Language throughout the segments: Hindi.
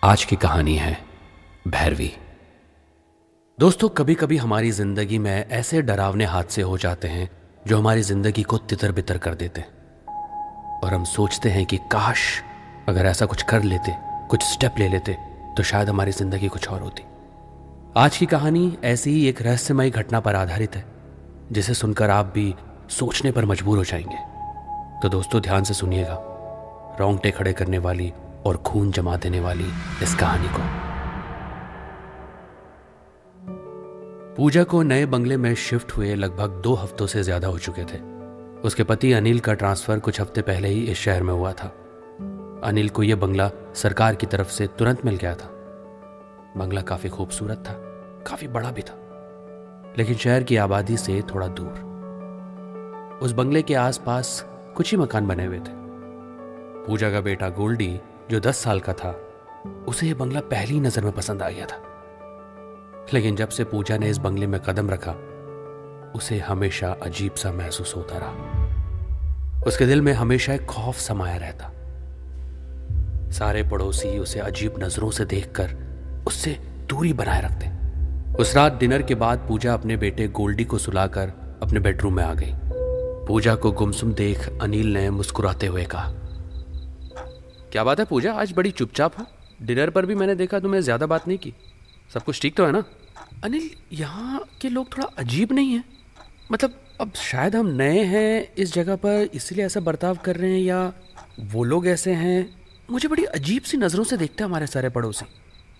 आज की कहानी है भैरवी। दोस्तों, कभी कभी हमारी जिंदगी में ऐसे डरावने हादसे हो जाते हैं जो हमारी जिंदगी को तितर बितर कर देते हैं और हम सोचते हैं कि काश अगर ऐसा कुछ कर लेते, कुछ स्टेप ले लेते तो शायद हमारी जिंदगी कुछ और होती। आज की कहानी ऐसी ही एक रहस्यमयी घटना पर आधारित है जिसे सुनकर आप भी सोचने पर मजबूर हो जाएंगे। तो दोस्तों, ध्यान से सुनिएगा, रोंगटे खड़े करने वाली और खून जमा देने वाली इस कहानी को। पूजा को नए बंगले में शिफ्ट हुए लगभग 2 हफ्तों से ज्यादा हो चुके थे। उसके पति अनिल का ट्रांसफर कुछ हफ्ते पहले ही इस शहर में हुआ था। अनिल को यह बंगला सरकार की तरफ से तुरंत मिल गया था। बंगला काफी खूबसूरत था, काफी बड़ा भी था, लेकिन शहर की आबादी से थोड़ा दूर। उस बंगले के आसपास कुछ ही मकान बने हुए थे। पूजा का बेटा गोल्डी, जो 10 साल का था, उसे यह बंगला पहली नजर में पसंद आ गया था। लेकिन जब से पूजा ने इस बंगले में कदम रखा, उसे हमेशा अजीब सा महसूस होता रहा। उसके दिल में हमेशा एक खौफ समाया रहता। सारे पड़ोसी उसे अजीब नजरों से देखकर उससे दूरी बनाए रखते। उस रात डिनर के बाद पूजा अपने बेटे गोल्डी को सुलाकर अपने बेडरूम में आ गई। पूजा को गुमसुम देख अनिल ने मुस्कुराते हुए कहा, क्या बात है पूजा, आज बड़ी चुपचाप है? डिनर पर भी मैंने देखा तुमने ज्यादा बात नहीं की। सब कुछ ठीक तो है ना? अनिल, यहाँ के लोग थोड़ा अजीब नहीं है? मतलब अब शायद हम नए हैं इस जगह पर इसलिए ऐसा बर्ताव कर रहे हैं, या वो लोग ऐसे हैं। मुझे बड़ी अजीब सी नज़रों से देखते हैं हमारे सारे पड़ोसी।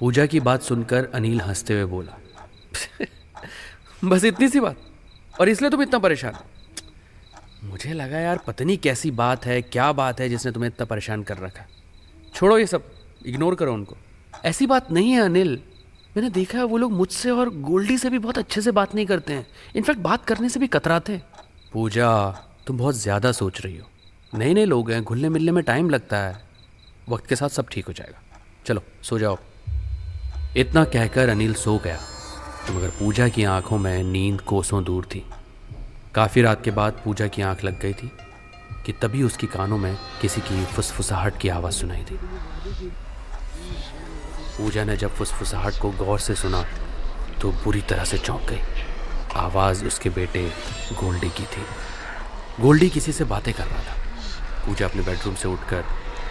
पूजा की बात सुनकर अनिल हंसते हुए बोला, बस इतनी सी बात, और इसलिए तुम इतना परेशान? मुझे लगा यार पता नहीं कैसी बात है, क्या बात है जिसने तुम्हें इतना परेशान कर रखा है। छोड़ो ये सब, इग्नोर करो उनको। ऐसी बात नहीं है अनिल, मैंने देखा है वो लोग मुझसे और गोल्डी से भी बहुत अच्छे से बात नहीं करते हैं। इनफैक्ट बात करने से भी कतराते हैं। पूजा, तुम बहुत ज़्यादा सोच रही हो। नए नए लोग हैं, घुलने मिलने में टाइम लगता है। वक्त के साथ सब ठीक हो जाएगा। चलो सो जाओ। इतना कहकर अनिल सो गया, मगर पूजा की आंखों में नींद कोसों दूर थी। काफ़ी रात के बाद पूजा की आंख लग गई थी कि तभी उसकी कानों में किसी की फुसफुसाहट की आवाज़ सुनाई दी। पूजा ने जब फुसफुसाहट को गौर से सुना तो बुरी तरह से चौंक गई। आवाज़ उसके बेटे गोल्डी की थी। गोल्डी किसी से बातें कर रहा था। पूजा अपने बेडरूम से उठकर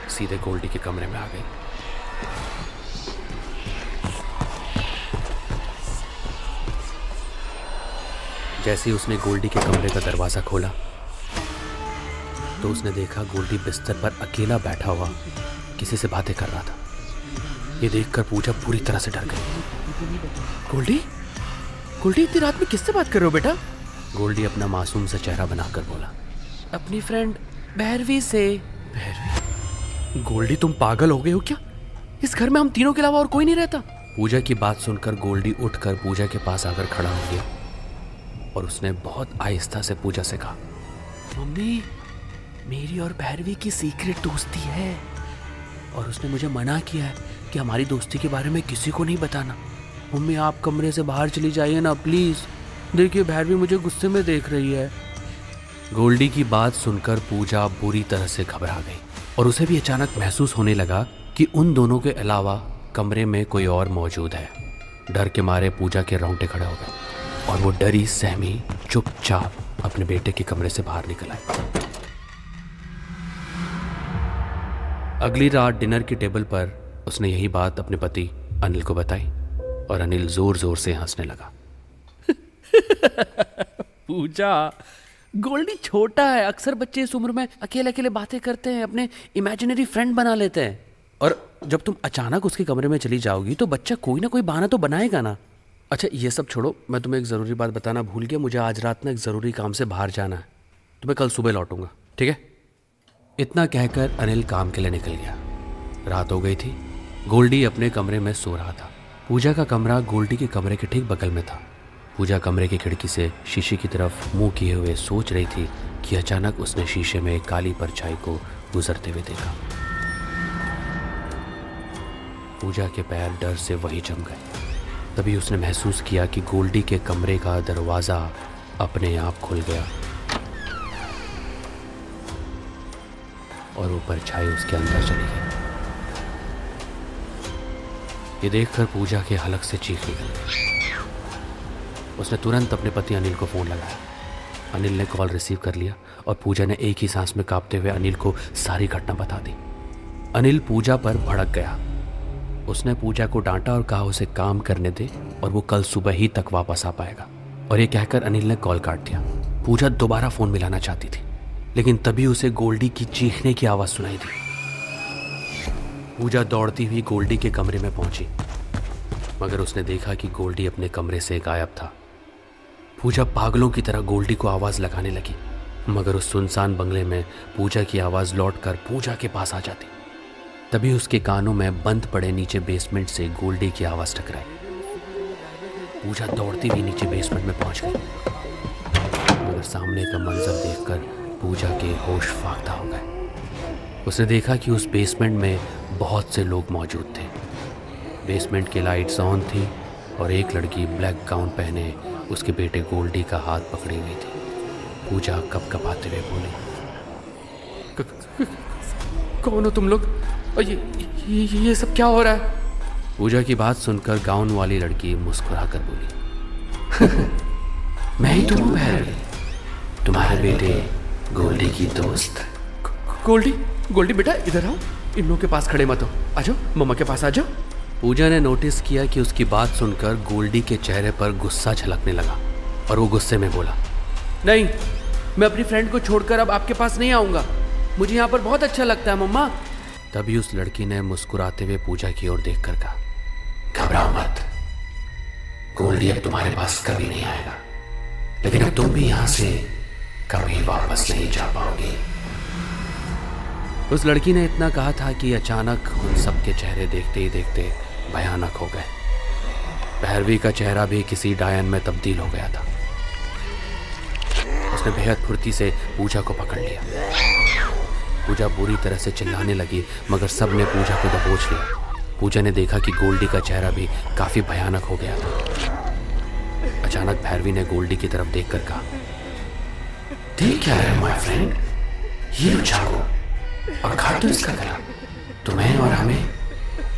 सीधे गोल्डी के कमरे में आ गई। जैसे ही उसने गोल्डी के कमरे का दरवाज़ा खोला तो उसने देखा गोल्डी बिस्तर पर अकेला बैठा हुआ किसी से बातें कर रहा था। ये देखकर पूजा पूरी तरह से डर गई। गोल्डी, गोल्डी इतनी रात में किससे बात कर रहे हो बेटा? गोल्डी अपना मासूम सा चेहरा बनाकर बोला, अपनी फ्रेंड भैरवी से। भैरवी? गोल्डी, तुम पागल हो गए हो क्या? इस घर में हम तीनों के अलावा और कोई नहीं रहता। पूजा की बात सुनकर गोल्डी उठकर पूजा के पास आकर खड़ा हो गया और उसने बहुत आहिस्ता से पूजा से कहा, मम्मी, मेरी और भैरवी की सीक्रेट दोस्ती है और उसने मुझे मना किया है कि हमारी दोस्ती के बारे में किसी को नहीं बताना। मम्मी, आप कमरे से बाहर चली जाइए ना प्लीज़। देखिए भैरवी मुझे गुस्से में देख रही है। गोल्डी की बात सुनकर पूजा बुरी तरह से घबरा गई और उसे भी अचानक महसूस होने लगा कि उन दोनों के अलावा कमरे में कोई और मौजूद है। डर के मारे पूजा के रोंगटे खड़े हो गए और वो डरी सहमी चुपचाप अपने बेटे के कमरे से बाहर निकल आई। अगली रात डिनर की टेबल पर उसने यही बात अपने पति अनिल को बताई और अनिल जोर जोर से हंसने लगा। पूजा, गोल्डी छोटा है, अक्सर बच्चे इस उम्र में अकेले अकेले बातें करते हैं, अपने इमेजिनरी फ्रेंड बना लेते हैं, और जब तुम अचानक उसके कमरे में चली जाओगी तो बच्चा कोई ना कोई बहाना तो बनाएगा ना। अच्छा ये सब छोड़ो, मैं तुम्हें एक ज़रूरी बात बताना भूल गया। मुझे आज रात में एक ज़रूरी काम से बाहर जाना है, तो मैं कल सुबह लौटूंगा, ठीक है? इतना कहकर अनिल काम के लिए निकल गया। रात हो गई थी। गोल्डी अपने कमरे में सो रहा था। पूजा का कमरा गोल्डी के कमरे के ठीक बगल में था। पूजा कमरे की खिड़की से शीशे की तरफ मुंह किए हुए सोच रही थी कि अचानक उसने शीशे में एक काली परछाई को गुजरते हुए देखा। पूजा के पैर डर से वहीं जम गए। तभी उसने महसूस किया कि गोल्डी के कमरे का दरवाज़ा अपने आप खुल गया और वो परछाई उसके अंदर चली गई। ये देखकर पूजा के हलक से चीख निकल गई। उसने तुरंत अपने पति अनिल को फ़ोन लगाया। अनिल ने कॉल रिसीव कर लिया और पूजा ने एक ही सांस में कांपते हुए अनिल को सारी घटना बता दी। अनिल पूजा पर भड़क गया। उसने पूजा को डांटा और कहा उसे काम करने दे और वो कल सुबह ही तक वापस आ पाएगा। और ये कहकर अनिल ने कॉल काट दिया। पूजा दोबारा फ़ोन मिलाना चाहती थी, लेकिन तभी उसे गोल्डी की चीखने की आवाज़ सुनाई दी। पूजा दौड़ती हुई गोल्डी के कमरे में पहुंची, मगर उसने देखा कि गोल्डी अपने कमरे से गायब था। पूजा पागलों की तरह गोल्डी को आवाज़ लगाने लगी, मगर उस सुनसान बंगले में पूजा की आवाज़ लौटकर पूजा के पास आ जाती। तभी उसके कानों में बंद पड़े नीचे बेसमेंट से गोल्डी की आवाज़ टकराई। पूजा दौड़ती हुई नीचे बेसमेंट में पहुंच गई, मगर सामने का मंजर देखकर पूजा के होश फाख्ता हो गए। उसने देखा कि उस बेसमेंट में बहुत से लोग मौजूद थे। बेसमेंट की लाइट्स ऑन थी और एक लड़की ब्लैक गाउन पहने उसके बेटे गोल्डी का हाथ पकड़ी हुई थी। पूजा कपकपाते हुए बोली, कौन हो तुम लोग? ये सब क्या हो रहा है? पूजा की बात सुनकर गाउन वाली लड़की मुस्कुरा कर बोली, मैं ही तो हूँ भैरवी, तुम्हारे बेटे गोल्डी की दोस्त। गोल्डी बेटा इधर आओ, इन लोगों के पास खड़े मत हो, आ जाओ, मम्मा के पास आ जाओ। पूजा ने नोटिस किया कि उसकी बात सुनकर गोल्डी के चेहरे पर गुस्सा झलकने लगा और वो गुस्से में बोला, नहीं, मैं अपनी फ्रेंड को छोड़कर अब आपके पास नहीं आऊँगा, मुझे यहाँ पर बहुत अच्छा लगता है मम्मा। तभी उस लड़की ने मुस्कुराते हुए पूजा की ओर देखकर कहा, घबराओ मत, गोल्डी अब तुम्हारे पास कभी नहीं आएगा, लेकिन अब तुम भी यहाँ से कभी वापस नहीं जा पाओगी। उस लड़की ने इतना कहा था कि अचानक उन सबके चेहरे देखते ही देखते भयानक हो गए। भैरवी का चेहरा भी किसी डायन में तब्दील हो गया था। उसने बेहद फुर्ती से पूजा को पकड़ लिया। पूजा बुरी तरह से चिल्लाने लगी, मगर सब ने पूजा को दबोच लिया। पूजा ने देखा कि गोल्डी का चेहरा भी काफी भयानक हो गया था। अचानक भैरवी ने गोल्डी की तरफ देखकर कहा, देख क्या है माय फ्रेंड, ये लो चाकू और काट दो इसका गला, तुम्हें और हमें,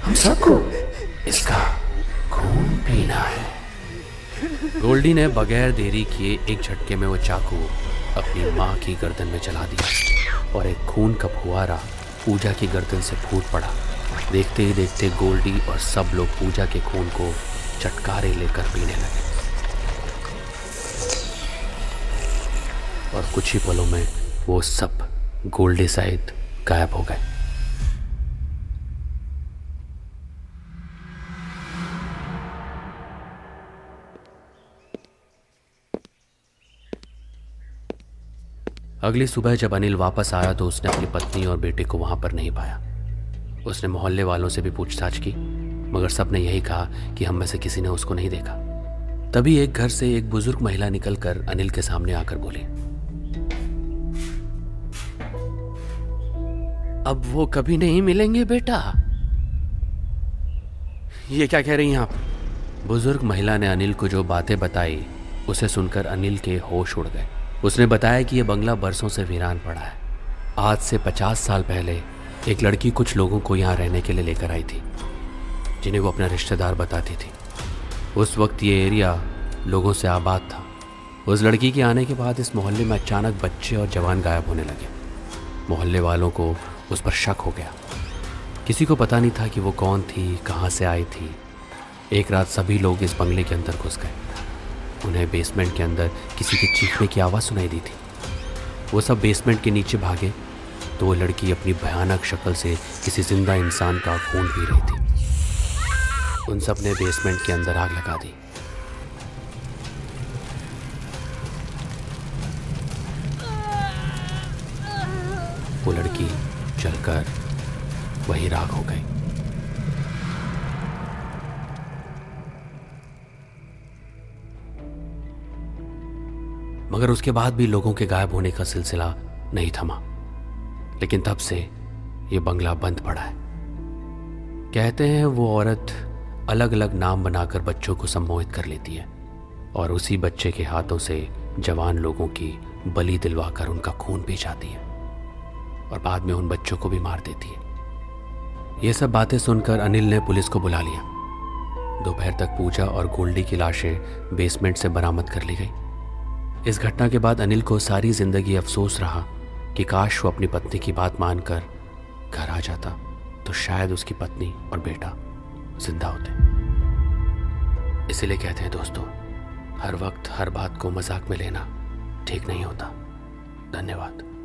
हम सबको इसका खून पीना है। गोल्डी ने बगैर देरी किए एक झटके में वो चाकू अपनी माँ की गर्दन में चला दिया और एक खून का फुहारा पूजा की गर्दन से फूट पड़ा। देखते ही देखते गोल्डी और सब लोग पूजा के खून को चटकारे लेकर पीने लगे और कुछ ही पलों में वो सब गोल्डी सहित गायब हो गए। अगली सुबह जब अनिल वापस आया तो उसने अपनी पत्नी और बेटे को वहां पर नहीं पाया। उसने मोहल्ले वालों से भी पूछताछ की, मगर सब ने यही कहा कि हम में से किसी ने उसको नहीं देखा। तभी एक घर से एक बुजुर्ग महिला निकलकर अनिल के सामने आकर बोली, अब वो कभी नहीं मिलेंगे बेटा। ये क्या कह रही हैं आप? बुजुर्ग महिला ने अनिल को जो बातें बताई उसे सुनकर अनिल के होश उड़ गए। उसने बताया कि यह बंगला बरसों से वीरान पड़ा है। आज से 50 साल पहले एक लड़की कुछ लोगों को यहाँ रहने के लिए लेकर आई थी, जिन्हें वो अपना रिश्तेदार बताती थी। उस वक्त ये एरिया लोगों से आबाद था। उस लड़की के आने के बाद इस मोहल्ले में अचानक बच्चे और जवान गायब होने लगे। मोहल्ले वालों को उस पर शक हो गया। किसी को पता नहीं था कि वो कौन थी, कहाँ से आई थी। एक रात सभी लोग इस बंगले के अंदर घुस गए। उन्हें बेसमेंट के अंदर किसी के चीखने की आवाज़ सुनाई दी थी। वो सब बेसमेंट के नीचे भागे तो वो लड़की अपनी भयानक शक्ल से किसी जिंदा इंसान का खून पी रही थी। उन सब ने बेसमेंट के अंदर आग लगा दी। वो लड़की जलकर वही राख हो गई। मगर उसके बाद भी लोगों के गायब होने का सिलसिला नहीं थमा। लेकिन तब से ये बंगला बंद पड़ा है। कहते हैं वो औरत अलग अलग नाम बनाकर बच्चों को सम्मोहित कर लेती है और उसी बच्चे के हाथों से जवान लोगों की बलि दिलवाकर उनका खून पी जाती है और बाद में उन बच्चों को भी मार देती है। ये सब बातें सुनकर अनिल ने पुलिस को बुला लिया। दोपहर तक पूजा और गोल्डी की लाशें बेसमेंट से बरामद कर ली गई। इस घटना के बाद अनिल को सारी जिंदगी अफसोस रहा कि काश वो अपनी पत्नी की बात मानकर घर आ जाता तो शायद उसकी पत्नी और बेटा जिंदा होते। इसीलिए कहते हैं दोस्तों, हर वक्त हर बात को मजाक में लेना ठीक नहीं होता। धन्यवाद।